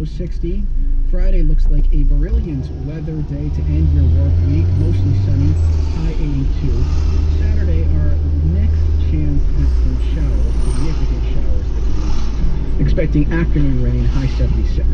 60. Friday looks like a brilliant weather day to end your work week. Mostly sunny, high 82. Saturday, our next chance at some showers, significant showers this week. Expecting afternoon rain, high 76.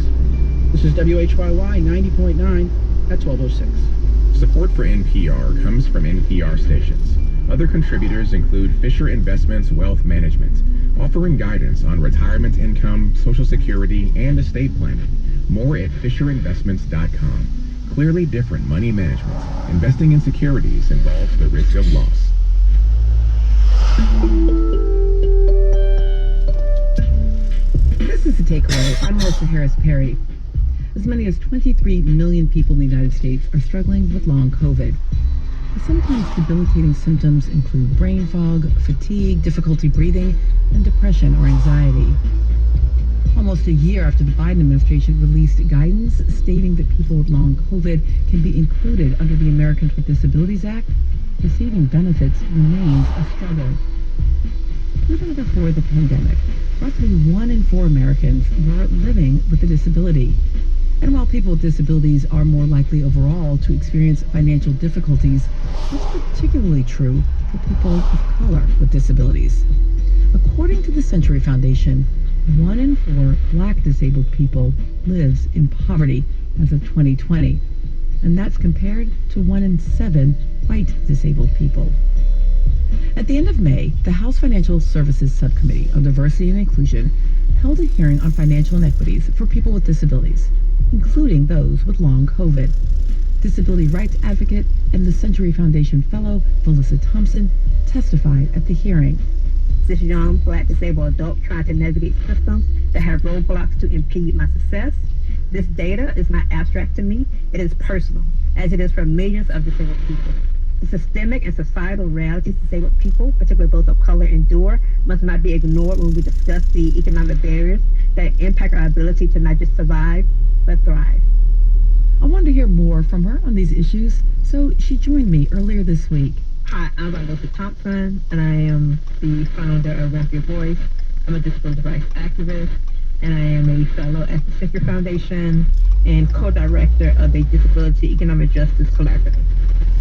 This is WHYY 90.9 at 1206. Support for NPR comes from NPR stations. Other contributors include Fisher Investments Wealth Management, offering guidance on retirement income, Social Security, and estate planning. More at FisherInvestments.com. Clearly different money management. Investing in securities involves the risk of loss. This is The Takeaway. I'm Melissa Harris Perry. As many as 23 million people in the United States are struggling with long COVID. The sometimes debilitating symptoms include brain fog, fatigue, difficulty breathing, and depression or anxiety. Almost a year after the Biden administration released guidance stating that people with long COVID can be included under the Americans with Disabilities Act, receiving benefits remains a struggle. Even before the pandemic, roughly 1 in 4 Americans were living with a disability. And while people with disabilities are more likely overall to experience financial difficulties, that's particularly true for people of color with disabilities. According to the Century Foundation, 1 in 4 Black disabled people lives in poverty as of 2020, and that's compared to 1 in 7 white disabled people. At the end of May, the House Financial Services Subcommittee on Diversity and Inclusion held a hearing on financial inequities for people with disabilities, including those with long COVID. Disability rights advocate and the Century Foundation fellow, Melissa Thompson, testified at the hearing. This young Black disabled adult trying to navigate systems that have roadblocks to impede my success. This data is not abstract to me. It is personal, as it is for millions of disabled people. The systemic and societal realities disabled people, particularly those of color, endure must not be ignored when we discuss the economic barriers that impact our ability to not just survive, but thrive. I wanted to hear more from her on these issues, so she joined me earlier this week. Hi, I'm Melissa Thompson, and I am the founder of Ramp Your Voice. I'm a disability rights activist, and I am a fellow at the Century Foundation and co-director of the Disability Economic Justice Collaborative.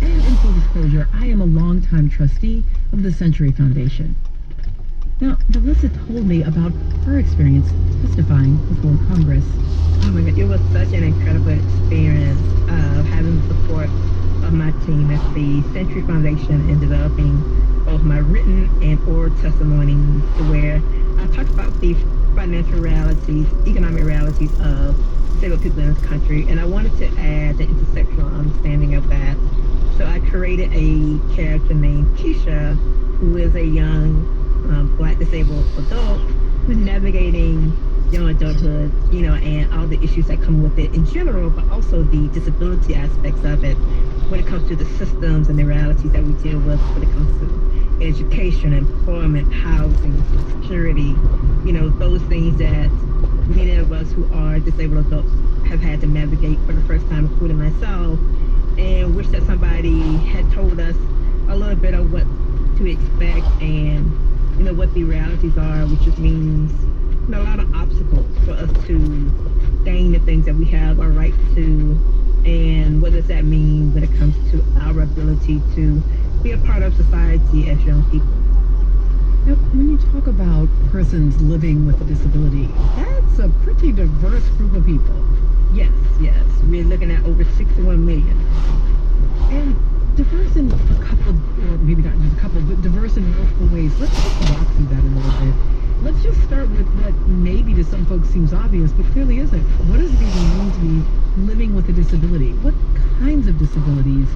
And in full disclosure, I am a longtime trustee of the Century Foundation. Now, Melissa told me about her experience testifying before Congress. Oh my God, it was such an incredible experience of having the support of my team at the Century Foundation in developing both my written and oral testimonies to where I talked about the financial realities, economic realities of disabled people in this country, and I wanted to add the intersectional understanding of that. So I created a character named Keisha, who is a young Black disabled adult who's navigating young adulthood, and all the issues that come with it in general, but also the disability aspects of it when it comes to the systems and the realities that we deal with when it comes to education, employment, housing, security, those things that many of us who are disabled adults have had to navigate for the first time, including myself, and wish that somebody had told us a little bit of what to expect and what the realities are, which just means a lot of obstacles for us to gain the things that we have a right to, and what does that mean when it comes to our ability to be a part of society as young people. Now, when you talk about persons living with a disability, that's a pretty diverse group of people. Yes. We're looking at over 61 million. And diverse in a couple, or maybe not just a couple, but diverse in multiple ways. Let's just walk through that a little bit. Let's just start with what maybe to some folks seems obvious, but clearly isn't. What does it even mean to be living with a disability? What kinds of disabilities?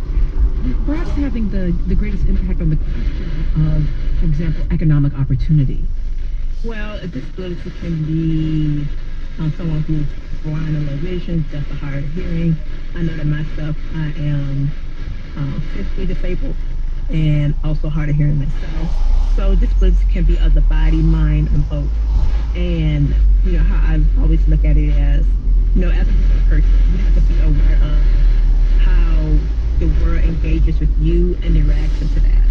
Perhaps having the greatest impact on the question of, for example, economic opportunity. Well, a disability can be someone who's blind or low vision, deaf or hard of hearing. I know that myself, I am physically disabled and also hard of hearing myself. So disabilities can be of the body, mind, and both. And how I always look at it as, as a person, you have to be aware of how the world engages with you and the reaction to that.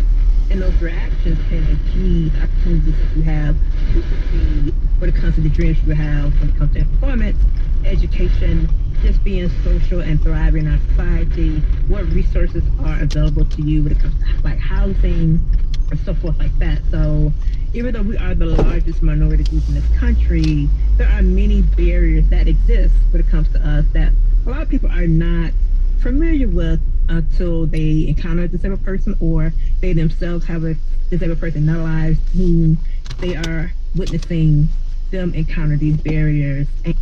And those reactions can impede opportunities that you have to succeed when it comes to the dreams you have when it comes to employment, education, just being social and thriving in our society, what resources are available to you when it comes to like housing and so forth like that. So even though we are the largest minority group in this country, there are many barriers that exist when it comes to us that a lot of people are not familiar with until they encounter a disabled person or they themselves have a disabled person in their lives whom they are witnessing them encounter these barriers. And